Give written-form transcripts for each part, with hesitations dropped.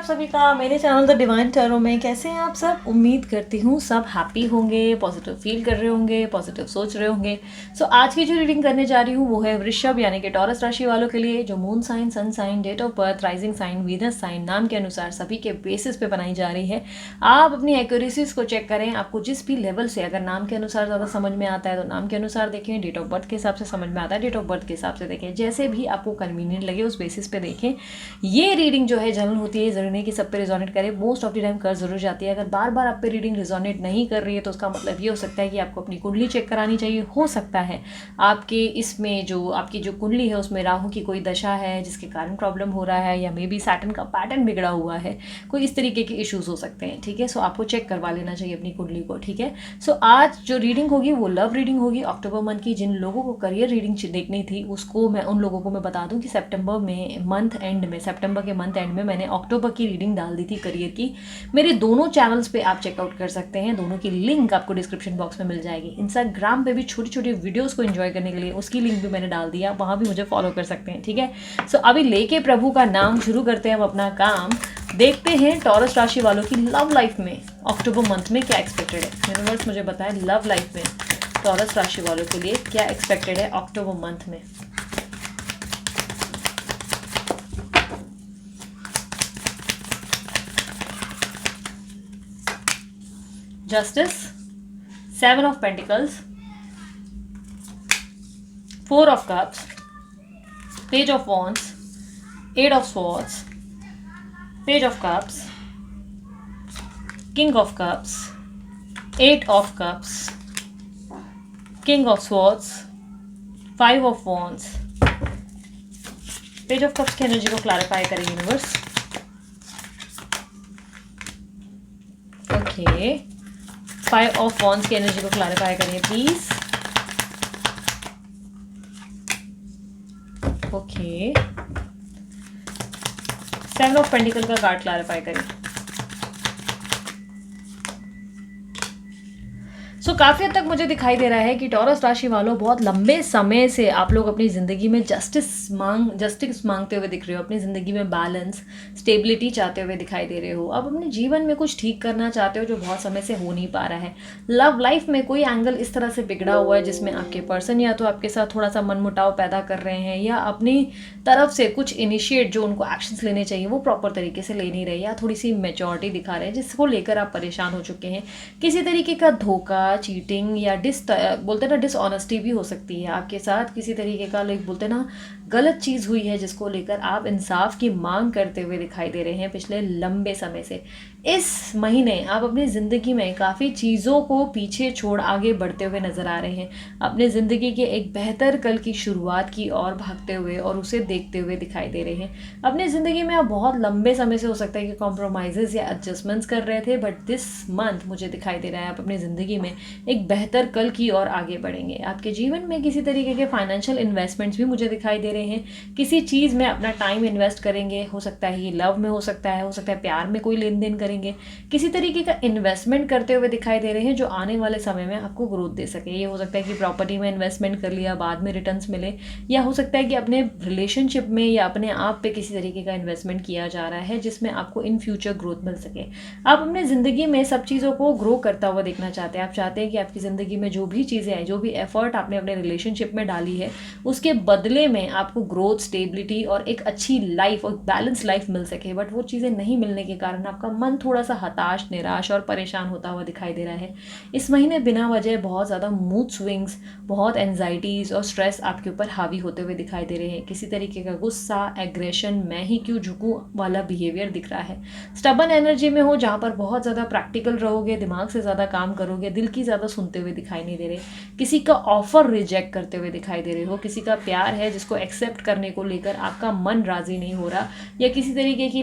सभी का मेरे चैनल द डिवाइन टैरो में। कैसे हैं आप सब? उम्मीद करती हूँ सब हैप्पी होंगे, पॉजिटिव फील कर रहे होंगे, पॉजिटिव सोच रहे होंगे। सो आज की जो रीडिंग करने जा रही हूँ वो है वृषभ यानी कि टॉरस राशि वालों के लिए, जो moon sign, sun sign, date of birth, rising sign, Venus sign नाम के अनुसार सभी के बेसिस पे बनाई जा रही है। आप अपनी एक्यूरेसीज को चेक करें। आपको जिस भी लेवल से अगर नाम के अनुसार ज़्यादा समझ में आता है तो नाम के अनुसार देखें, डेट ऑफ बर्थ के हिसाब से समझ में आता है डेट ऑफ बर्थ के हिसाब से देखें, जैसे भी आपको कन्वीनियंट लगे उस बेसिस पे देखें। ये रीडिंग जो है जनरल होती है, जरूरी नहीं कि सब पे रिजोनेट करे, मोस्ट ऑफ द टाइम कर जरूर जाती है। अगर बार बार आप पे रीडिंग रिजोनेट नहीं कर रही है तो उसका मतलब ये हो सकता है कि आपको अपनी कुंडली चेक करानी चाहिए। हो सकता है आपके इसमें जो आपकी जो कुंडली है उसमें राहु की कोई दशा है जिसके कारण प्रॉब्लम हो रहा है, या मे बी सैटर्न का पैटर्न बिगड़ा हुआ है, कोई इस तरीके के इश्यूज हो सकते हैं। ठीक है, सो आपको चेक करवा लेना चाहिए अपनी कुंडली को। ठीक है, सो आज जो रीडिंग होगी वो लव रीडिंग होगी अक्टूबर मंथ की। जिन लोगों को करियर रीडिंग देखनी थी उसको मैं उन लोगों को मैं बता दूं कि सितंबर के मंथ एंड में मैंने अक्टूबर की रीडिंग डाल दी थी करियर की। मेरे दोनों चैनल्स पे आप चेकआउट कर सकते हैं, दोनों की लिंक आपको डिस्क्रिप्शन बॉक्स में मिल जाएगी। इंस्टाग्राम पे भी छोटी छोटी वीडियोस को एंजॉय करने के लिए उसकी लिंक भी मैंने डाल दिया, वहाँ भी मुझे फॉलो कर सकते हैं। ठीक है, सो अभी लेके प्रभु का नाम शुरू करते हैं हम अपना काम। देखते हैं टॉरस राशि वालों की लव लाइफ में अक्टूबर मंथ में क्या एक्सपेक्टेड है। यूनिवर्स मुझे बताएं लव लाइफ में टॉरस राशि वालों के लिए क्या एक्सपेक्टेड है अक्टूबर मंथ में। Justice, 7 of Pentacles, 4 of Cups, Page of Wands, 8 of Swords, Page of Cups, King of Cups, 8 of Cups, King of Swords, 5 of Wands। Page of Cups की energy को क्लैरिफाई करें यूनिवर्स। ओके, 5 of Wands की energy को clarify करिए please. Okay, 7 of Pentacles का card clarify करिए। सो काफ़ी हद तक मुझे दिखाई दे रहा है कि टॉरस राशि वालों बहुत लंबे समय से आप लोग अपनी ज़िंदगी में जस्टिस मांगते हुए दिख रहे हो, अपनी ज़िंदगी में बैलेंस, स्टेबिलिटी चाहते हुए दिखाई दे रहे हो। अब अपने जीवन में कुछ ठीक करना चाहते हो जो बहुत समय से हो नहीं पा रहा है। लव लाइफ में कोई एंगल इस तरह से बिगड़ा हुआ है जिसमें आपके पर्सन या तो आपके साथ थोड़ा सा मनमुटाव पैदा कर रहे हैं, या अपनी तरफ से कुछ इनिशिएट जो उनको एक्शंस लेने चाहिए वो प्रॉपर तरीके से ले नहीं रहे, या थोड़ी सी मेच्योरिटी दिखा रहे हैं जिसको लेकर आप परेशान हो चुके हैं। किसी तरीके का धोखा, चीटिंग या बोलते ना डिसऑनेस्टी भी हो सकती है आपके साथ। किसी तरीके का बोलते ना गलत चीज़ हुई है जिसको लेकर आप इंसाफ की मांग करते हुए दिखाई दे रहे हैं पिछले लंबे समय से। इस महीने आप अपनी ज़िंदगी में काफ़ी चीज़ों को पीछे छोड़ आगे बढ़ते हुए नज़र आ रहे हैं, अपने ज़िंदगी के एक बेहतर कल की शुरुआत की ओर भागते हुए और उसे देखते हुए दिखाई दे रहे हैं। अपनी ज़िंदगी में आप बहुत लंबे समय से हो सकता है कि कॉम्प्रोमाइज़ या एडजस्टमेंट्स कर रहे थे, बट दिस मंथ मुझे दिखाई दे रहा है आप अपनी ज़िंदगी में एक बेहतर कल की ओर आगे बढ़ेंगे। आपके जीवन में किसी तरीके के फाइनेंशियल इन्वेस्टमेंट्स भी मुझे दिखाई दे रहे हैं। किसी चीज़ में अपना टाइम इन्वेस्ट करेंगे, हो सकता है ये लव में हो सकता है प्यार में कोई लेन देन करेंगे। किसी तरीके का इन्वेस्टमेंट करते हुए दिखाई दे रहे हैं जो आने वाले समय में आपको ग्रोथ दे सके। ये हो सकता है कि प्रॉपर्टी में इन्वेस्टमेंट कर लिया, बाद में रिटर्न्स मिले, या हो सकता है कि अपने रिलेशनशिप में या अपने आप पे किसी तरीके का इन्वेस्टमेंट किया जा रहा है जिसमें आपको इन फ्यूचर ग्रोथ मिल सके। आप अपने ज़िंदगी में सब चीज़ों को ग्रो करता हुआ देखना चाहते हैं। आप चाहते हैं कि आपकी ज़िंदगी में जो भी चीज़ें हैं, जो भी एफर्ट आपने अपने रिलेशनशिप में डाली है, उसके बदले में आपको ग्रोथ, स्टेबिलिटी और एक अच्छी लाइफ और बैलेंस लाइफ मिल सके। बट वो चीज़ें नहीं मिलने के कारण आपका मन थोड़ा सा हताश, निराश और परेशान होता हुआ दिखाई दे रहा है। इस महीने बिना वजह बहुत ज़्यादा मूड स्विंग्स, बहुत एंजाइटीज़ और स्ट्रेस आपके ऊपर हावी होते हुए दिखाई दे रहे हैं। किसी तरीके का गुस्सा, एग्रेशन, मैं ही क्यों झुकूं वाला बिहेवियर दिख रहा है। स्टबन एनर्जी में हो जहाँ पर बहुत ज़्यादा प्रैक्टिकल रहोगे, दिमाग से ज़्यादा काम करोगे, दिल की ज़्यादा सुनते हुए दिखाई नहीं दे रहे। किसी का ऑफर रिजेक्ट करते हुए दिखाई दे रहे हो। किसी का प्यार है जिसको एक्सेप्ट करने को लेकर आपका मन राज़ी नहीं हो रहा, या किसी तरीके की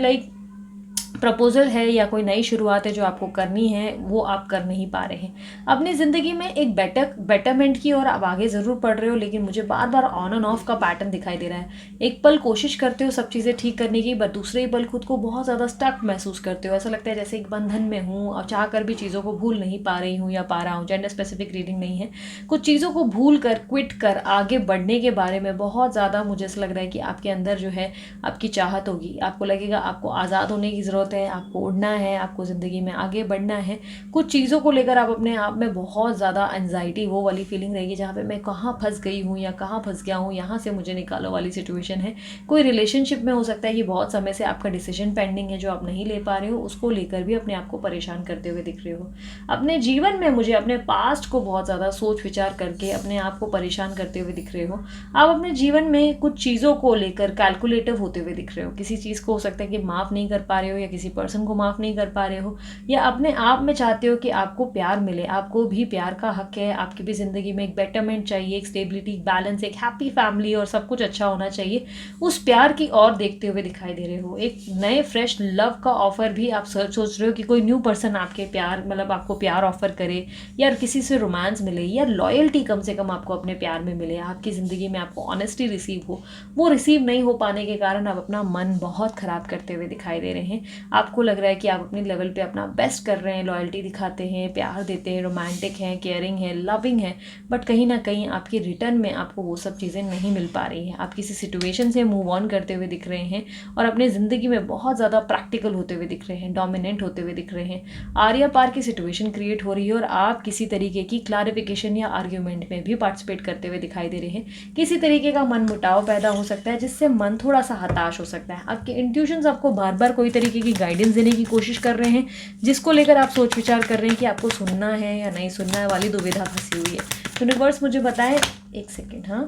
प्रपोजल है या कोई नई शुरुआत है जो आपको करनी है वो आप कर नहीं पा रहे हैं। अपनी ज़िंदगी में एक बेटरमेंट की और आप आगे ज़रूर बढ़ रहे हो, लेकिन मुझे बार बार ऑन एंड ऑफ का पैटर्न दिखाई दे रहा है। एक पल कोशिश करते हो सब चीज़ें ठीक करने की, बट दूसरे ही पल खुद को बहुत ज़्यादा स्टक महसूस करते हो। ऐसा लगता है जैसे एक बंधन में हूँ और चाह कर भी चीज़ों को भूल नहीं पा रही हूँ या पा रहा हूँ। जेंडर स्पेसिफिक रीडिंग नहीं है। कुछ चीज़ों को भूल कर, क्विट कर आगे बढ़ने के बारे में बहुत ज़्यादा मुझे ऐसा लग रहा है कि आपके अंदर जो है आपकी चाहत होगी। आपको लगेगा आपको आज़ाद होने की ज़रूरत ज़रूरत है, आपको उड़ना है, आपको ज़िंदगी में आगे बढ़ना है। कुछ चीज़ों को लेकर आप अपने आप में बहुत ज़्यादा एंजाइटी, वो वाली फीलिंग रहेगी जहाँ पे मैं कहाँ फंस गई हूँ या कहाँ फंस गया हूँ, यहाँ से मुझे निकालो वाली सिचुएशन है। कोई रिलेशनशिप में हो सकता है कि बहुत समय से आपका डिसीजन पेंडिंग है जो आप नहीं ले पा रहे हो, उसको लेकर भी अपने आप को परेशान करते हुए दिख रहे हो। अपने जीवन में मुझे अपने पास्ट को बहुत ज़्यादा सोच विचार करके अपने आप को परेशान करते हुए दिख रहे हो। आप अपने जीवन में कुछ चीज़ों को लेकर कैलकुलेटिव होते हुए दिख रहे हो। किसी चीज़ को हो सकता है कि माफ़ नहीं कर पा रहे हो, या किसी पर्सन को माफ़ नहीं कर पा रहे हो, या अपने आप में चाहते हो कि आपको प्यार मिले, आपको भी प्यार का हक है, आपकी भी ज़िंदगी में एक बेटरमेंट चाहिए, एक स्टेबिलिटी, बैलेंस, एक हैप्पी फैमिली और सब कुछ अच्छा होना चाहिए। उस प्यार की ओर देखते हुए दिखाई दे रहे हो। एक नए फ्रेश लव का ऑफर भी आप सोच रहे हो कि कोई न्यू पर्सन आपके प्यार, मतलब आपको प्यार ऑफर करे, या किसी से रोमांस मिले, या लॉयल्टी कम से कम आपको अपने प्यार में मिले, आपकी ज़िंदगी में आपको ऑनेस्टी रिसीव हो। वो रिसीव नहीं हो पाने के कारण आप अपना मन बहुत ख़राब करते हुए दिखाई दे रहे हैं। आपको लग रहा है कि आप अपने लेवल पे अपना बेस्ट कर रहे हैं, लॉयल्टी दिखाते हैं, प्यार देते हैं, रोमांटिक हैं, केयरिंग है, लविंग है, बट कहीं ना कहीं आपके रिटर्न में आपको वो सब चीज़ें नहीं मिल पा रही हैं। आप किसी सिचुएशन से मूव ऑन करते हुए दिख रहे हैं और अपनी ज़िंदगी में बहुत ज़्यादा प्रैक्टिकल होते हुए दिख रहे हैं, डोमिनेंट होते हुए दिख रहे हैं। आर्या पार की सिचुएशन क्रिएट हो रही है और आप किसी तरीके की क्लैरिफिकेशन या आर्ग्यूमेंट में भी पार्टिसिपेट करते हुए दिखाई दे रहे हैं। किसी तरीके का मन मुटाव पैदा हो सकता है जिससे मन थोड़ा सा हताश हो सकता है। आपके इंट्यूशंस आपको बार बार कोई तरीके की गाइडेंस देने की कोशिश कर रहे हैं, जिसको लेकर आप सोच विचार कर रहे हैं कि आपको सुनना है या नहीं सुनना है वाली दुविधा फंसी हुई है। यूनिवर्स मुझे बताएं, एक सेकेंड, हाँ,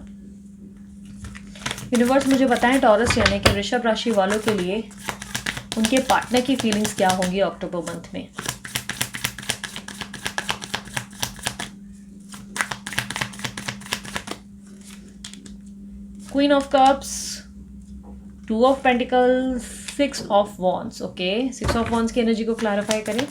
यूनिवर्स मुझे बताएं टॉरस यानी कि वृषभ राशि वालों के लिए उनके पार्टनर की फीलिंग्स क्या होंगी अक्टूबर मंथ में। Queen of cups, 2 of pentacles, 6 of wands. Okay, 6 of wands की एनर्जी को क्लैरिफाई करें।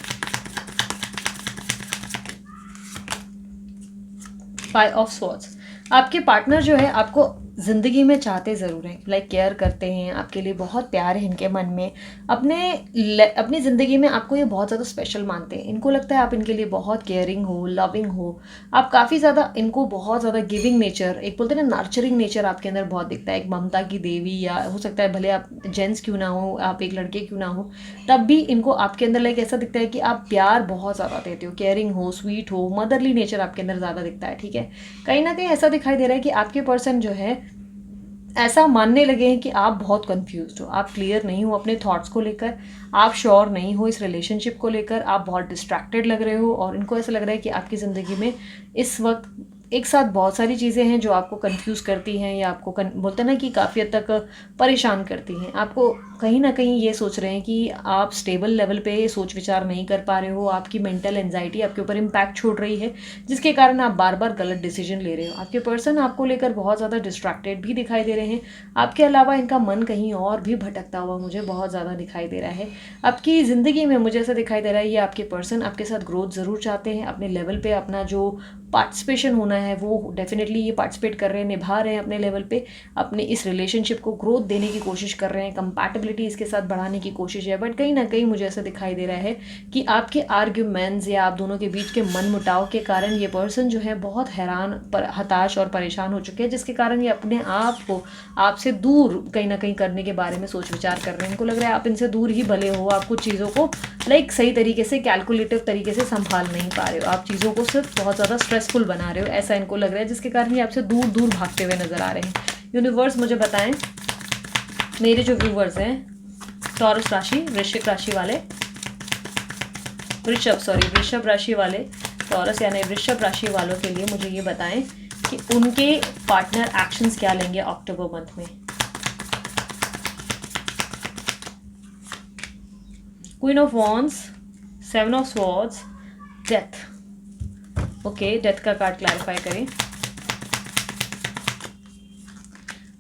5 ऑफ स्वॉर्ड्स। आपके पार्टनर जो है आपको ज़िंदगी में चाहते ज़रूर हैं, लाइक केयर करते हैं, आपके लिए बहुत प्यार है इनके मन में, अपनी ज़िंदगी में आपको ये बहुत ज़्यादा स्पेशल मानते हैं। इनको लगता है आप इनके लिए बहुत केयरिंग हो, लविंग हो, आप काफ़ी ज़्यादा इनको बहुत ज़्यादा गिविंग नेचर, एक बोलते हैं ना नर्चरिंग नेचर आपके अंदर बहुत दिखता है, एक ममता की देवी, या हो सकता है भले आप जेंट्स क्यों ना हो, आप एक लड़के क्यों ना हो, तब भी इनको आपके अंदर लाइक ऐसा दिखता है कि आप प्यार बहुत ज़्यादा देते हो, केयरिंग हो, स्वीट हो, मदरली नेचर आपके अंदर ज़्यादा दिखता है। ठीक है, कहीं ना कहीं ऐसा दिखाई दे रहा है कि आपके पर्सन जो है ऐसा मानने लगे हैं कि आप बहुत कंफ्यूज्ड हो, आप क्लियर नहीं हो अपने थॉट्स को लेकर, आप श्योर नहीं हो इस रिलेशनशिप को लेकर, आप बहुत डिस्ट्रैक्टेड लग रहे हो, और इनको ऐसा लग रहा है कि आपकी ज़िंदगी में इस वक्त एक साथ बहुत सारी चीज़ें हैं जो आपको कंफ्यूज करती हैं, या आपको बोलते हैं ना कि काफ़ी हद तक परेशान करती हैं। आपको कहीं ना कहीं ये सोच रहे हैं कि आप स्टेबल लेवल पे सोच विचार नहीं कर पा रहे हो, आपकी मेंटल एंजाइटी आपके ऊपर इम्पैक्ट छोड़ रही है, जिसके कारण आप बार बार गलत डिसीजन ले रहे हो। आपके पर्सन आपको लेकर बहुत ज़्यादा डिस्ट्रैक्टेड भी दिखाई दे रहे हैं। आपके अलावा इनका मन कहीं और भी भटकता हुआ मुझे बहुत ज़्यादा दिखाई दे रहा है। आपकी ज़िंदगी में मुझे ऐसा दिखाई दे रहा है ये आपके पर्सन आपके साथ ग्रोथ ज़रूर चाहते हैं, अपने लेवल पे अपना जो पार्टिसिपेशन होना है वो डेफिनेटली ये पार्टिसिपेट कर रहे हैं, निभा रहे हैं अपने लेवल पे, अपने इस रिलेशनशिप को ग्रोथ देने की कोशिश कर रहे हैं, कंपैटिबिलिटी इसके साथ बढ़ाने की कोशिश है। बट कहीं ना कहीं मुझे ऐसा दिखाई दे रहा है कि आपके आर्ग्यूमेंट्स या आप दोनों के बीच के मन मुटाव के कारण ये पर्सन जो है बहुत हैरान, हताश और परेशान हो चुके हैं, जिसके कारण ये अपने आप को आपसे दूर कहीं ना कहीं करने के बारे में सोच विचार कर रहे हैं। इनको लग रहा है आप इनसे दूर ही भले हो, आप कुछ चीज़ों को लाइक सही तरीके से कैलकुलेटिव तरीके से संभाल नहीं पा रहे हो, आप चीज़ों को सिर्फ बहुत ज़्यादा स्ट्रेसफुल बना रहे हो, ऐसा इनको लग रहा है, जिसके कारण ये आपसे दूर दूर भागते हुए नजर आ रहे हैं। यूनिवर्स मुझे बताएं, मेरे जो व्यूवर्स हैं टॉरस राशि, वृश्चिक राशि वाले, वृषभ राशि वाले, टॉरस यानी वृषभ राशि वालों के लिए मुझे ये बताएं कि उनके पार्टनर एक्शंस क्या लेंगे अक्टूबर मंथ में। Queen of wands, 7 of swords, death. Okay, death का कार्ड क्लैरिफाई करें।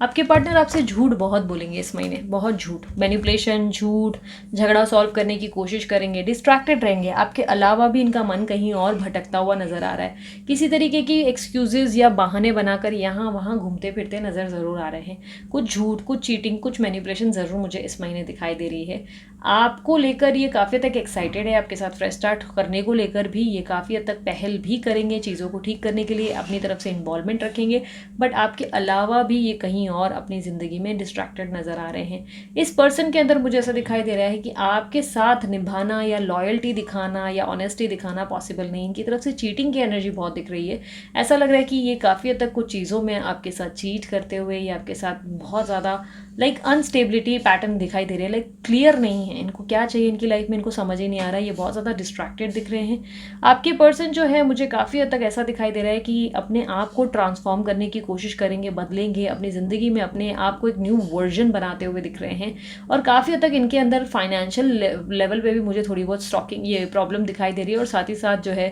आपके पार्टनर आपसे झूठ बहुत बोलेंगे इस महीने, बहुत झूठ, मैनिपुलेशन, झूठ, झगड़ा सॉल्व करने की कोशिश करेंगे, डिस्ट्रैक्टेड रहेंगे। आपके अलावा भी इनका मन कहीं और भटकता हुआ नजर आ रहा है, किसी तरीके की एक्सक्यूजेज या बहाने बनाकर यहाँ वहाँ घूमते फिरते नजर ज़रूर आ रहे हैं। कुछ झूठ, कुछ चीटिंग, कुछ मैनिपुलेशन ज़रूर मुझे इस महीने दिखाई दे रही है। आपको लेकर ये काफ़ी हद तक एक्साइटेड है, आपके साथ फ्रेश स्टार्ट करने को लेकर भी ये काफ़ी हद तक पहल भी करेंगे, चीज़ों को ठीक करने के लिए अपनी तरफ से इन्वॉल्वमेंट रखेंगे। बट आपके अलावा भी ये कहीं और अपनी ज़िंदगी में डिस्ट्रैक्टेड नज़र आ रहे हैं। इस पर्सन के अंदर मुझे ऐसा दिखाई दे रहा है कि आपके साथ निभाना या लॉयल्टी दिखाना या ऑनेस्टी दिखाना पॉसिबल नहीं। इनकी तरफ से चीटिंग की एनर्जी बहुत दिख रही है। ऐसा लग रहा है कि ये काफ़ी हद तक कुछ चीज़ों में आपके साथ चीट करते हुए या आपके साथ बहुत ज़्यादा अनस्टेबिलिटी पैटर्न दिखाई दे रहे हैं। क्लियर नहीं है इनको क्या चाहिए इनकी लाइफ में, इनको समझ ही नहीं आ रहा है। ये बहुत ज़्यादा डिस्ट्रैक्टेड दिख रहे हैं। आपके पर्सन जो है मुझे काफ़ी हद तक ऐसा दिखाई दे रहा है कि अपने आप को ट्रांसफॉर्म करने की कोशिश करेंगे, बदलेंगे अपनी ज़िंदगी में, अपने आप को एक न्यू वर्जन बनाते हुए दिख रहे हैं। और काफ़ी हद तक इनके अंदर फाइनेंशियल लेवल पे भी मुझे थोड़ी बहुत स्टॉकिंग ये प्रॉब्लम दिखाई दे रही है। और साथ ही साथ जो है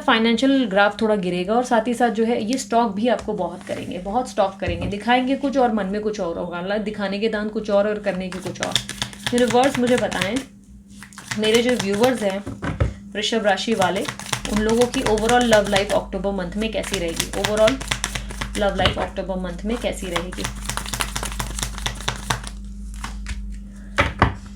फाइनेंशियल ग्राफ थोड़ा गिरेगा और साथ ही साथ जो है ये स्टॉक भी आपको बहुत करेंगे, बहुत स्टॉक करेंगे, दिखाएंगे कुछ और मन में कुछ और होगा, दिखाने के दांत कुछ और करने के कुछ और। यूनिवर्स मुझे बताएं मेरे जो व्यूवर्स हैं वृषभ राशि वाले, उन लोगों की ओवरऑल लव लाइफ अक्टूबर मंथ में कैसी रहेगी। ओवरऑल लव लाइफ अक्टूबर मंथ में कैसी रहेगी।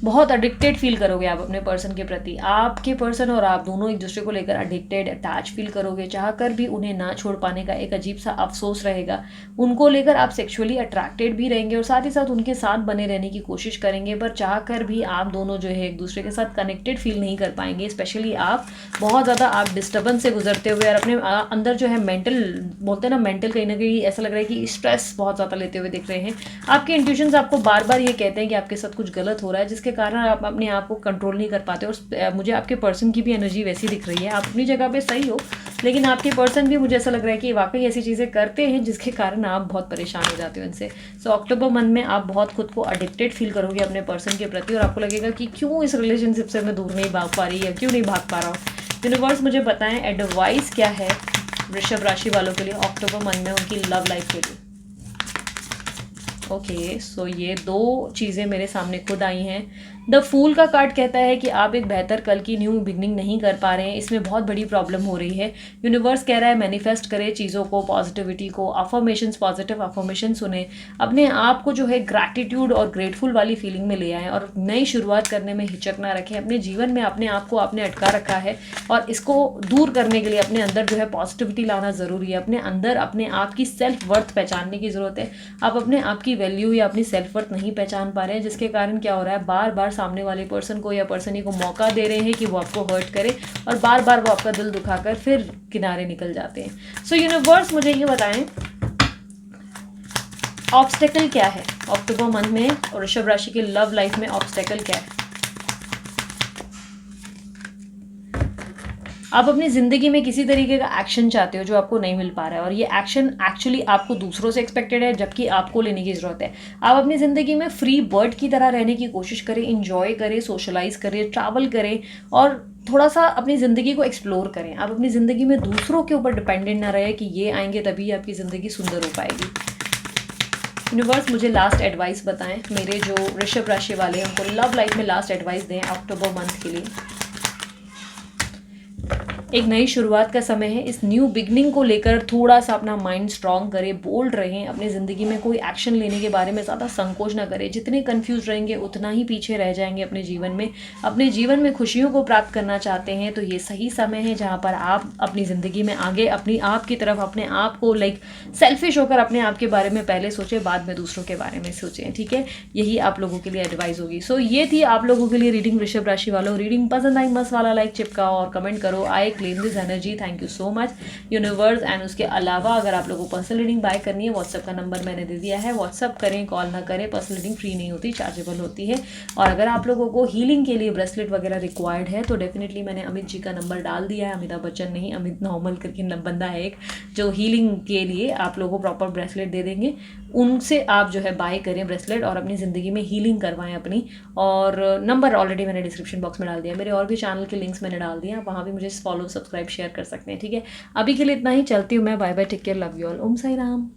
बहुत एडिक्टेड फील करोगे आप अपने पर्सन के प्रति। आपके पर्सन और आप दोनों एक दूसरे को लेकर एडिक्टेड, अटैच फील करोगे। चाहकर भी उन्हें ना छोड़ पाने का एक अजीब सा अफसोस रहेगा। उनको लेकर आप सेक्सुअली अट्रैक्टेड भी रहेंगे और साथ ही साथ उनके साथ बने रहने की कोशिश करेंगे। पर चाहकर भी आप दोनों जो है एक दूसरे के साथ कनेक्टेड फील नहीं कर पाएंगे। स्पेशली आप बहुत ज़्यादा आप डिस्टर्बेंस से गुजरते हुए और अपने अंदर जो है मेंटल, बोलते हैं ना मेंटल, कहीं ना कहीं ऐसा लग रहा है कि स्ट्रेस बहुत ज़्यादा लेते हुए दिख रहे हैं। आपके इंट्यूशंस आपको बार बार ये कहते हैं कि आपके साथ कुछ गलत हो रहा है, जिसके कारण आप अपने आप को कंट्रोल नहीं कर पाते। और मुझे आपके पर्सन की भी एनर्जी वैसी दिख रही है। आप अपनी जगह पे सही हो, लेकिन आपके पर्सन भी मुझे ऐसा लग रहा है कि वाकई ऐसी चीज़ें करते हैं जिसके कारण आप बहुत परेशान हो जाते हो इनसे। सो अक्टूबर मंथ में आप बहुत खुद को एडिक्टेड फील करोगे अपने पर्सन के प्रति और आपको लगेगा कि क्यों इस रिलेशनशिप से मैं दूर नहीं भाग पा रही या क्यों नहीं भाग पा रहा हूँ। यूनिवर्स मुझे बताएं एडवाइस क्या है वृषभ राशि वालों के लिए अक्टूबर मंथ में उनकी लव लाइफ के लिए। ओके, सो ये दो चीज़ें मेरे सामने खुद आई हैं। द फूल का कार्ड कहता है कि आप एक बेहतर कल की न्यू बिगनिंग नहीं कर पा रहे हैं, इसमें बहुत बड़ी प्रॉब्लम हो रही है। यूनिवर्स कह रहा है मैनिफेस्ट करें चीज़ों को, पॉजिटिविटी को, अफर्मेशंस, पॉजिटिव अफर्मेशन सुने, अपने आप को जो है ग्रैटिट्यूड और ग्रेटफुल वाली फीलिंग में ले आएँ और नई शुरुआत करने में हिचक ना रखें। अपने जीवन में अपने आप को आपने अटका रखा है और इसको दूर करने के लिए अपने अंदर जो है पॉजिटिविटी लाना ज़रूरी है। अपने अंदर अपने आप की सेल्फ वर्थ पहचानने की ज़रूरत है। आप अपने आप की वैल्यू या अपनी सेल्फ वर्थ नहीं पहचान पा रहे हैं, जिसके कारण क्या हो रहा है, बार बार सामने वाले पर्सन को या पर्सन को मौका दे रहे हैं कि वो आपको हर्ट करे और बार बार वो आपका दिल दुखाकर फिर किनारे निकल जाते हैं। सो यूनिवर्स मुझे ये बताएं ऑब्स्टेकल क्या है अक्टूबर मंथ में और वृषभ राशि के लव लाइफ में ऑब्स्टेकल क्या है। आप अपनी ज़िंदगी में किसी तरीके का एक्शन चाहते हो जो आपको नहीं मिल पा रहा है और ये एक्शन एक्चुअली आपको दूसरों से एक्सपेक्टेड है, जबकि आपको लेने की ज़रूरत है। आप अपनी ज़िंदगी में फ्री बर्ड की तरह रहने की कोशिश करें, इंजॉय करें, सोशलाइज करें, ट्रैवल करें और थोड़ा सा अपनी ज़िंदगी को एक्सप्लोर करें। आप अपनी ज़िंदगी में दूसरों के ऊपर डिपेंडेंट ना रहे कि ये आएंगे तभी आपकी ज़िंदगी सुंदर हो पाएगी। यूनिवर्स मुझे लास्ट एडवाइस बताएं, मेरे जो वृषभ राशि वाले हैं उनको लव लाइफ में लास्ट एडवाइस दें अक्टूबर मंथ के लिए। एक नई शुरुआत का समय है। इस न्यू बिगनिंग को लेकर थोड़ा सा अपना माइंड स्ट्रांग करें, बोल्ड रहें, अपनी ज़िंदगी में कोई एक्शन लेने के बारे में ज़्यादा संकोच ना करें। जितने कंफ्यूज रहेंगे उतना ही पीछे रह जाएंगे अपने जीवन में। अपने जीवन में खुशियों को प्राप्त करना चाहते हैं तो ये सही समय है जहाँ पर आप अपनी ज़िंदगी में आगे अपनी आप की तरफ अपने आप को सेल्फिश होकर अपने आप के बारे में पहले सोचें, बाद में दूसरों के बारे में सोचें। ठीक है, यही आप लोगों के लिए एडवाइस होगी। सो ये थी आप लोगों के लिए रीडिंग वृषभ राशि वालों। रीडिंग पसंद आई मस्त वाला लाइक चिपकाओ और कमेंट करो I claim this energy. Thank you so much universe. And उसके अलावा अगर आप लोगों को पर्सनल रीडिंग बाय करनी है, व्हाट्सएप का नंबर मैंने दे दिया है, व्हाट्सएप करें, कॉल ना करें। पर्सनल रीडिंग फ्री नहीं होती, चार्जेबल होती है। और अगर आप लोगों को हीलिंग के लिए ब्रेसलेट वगैरह रिक्वायर्ड है तो डेफिनेटली मैंने अमित जी का नंबर डाल दिया है। अमिताभ बच्चन नहीं, अमित नॉर्मल करके बंदा है एक, जो हीलिंग के लिए आप लोगों को प्रॉपर ब्रेसलेट दे देंगे। उनसे आप जो है बाय करें ब्रेसलेट और अपनी ज़िंदगी में हीलिंग करवाएं अपनी। और नंबर ऑलरेडी मैंने डिस्क्रिप्शन बॉक्स में डाल दिया। मेरे और भी चैनल के लिंक्स मैंने डाल दिए, आप वहाँ भी मुझे फॉलो, सब्सक्राइब, शेयर कर सकते हैं। ठीक है, अभी के लिए इतना ही, चलती हूँ मैं। Bye bye, take care, love you all, Om Sai Ram.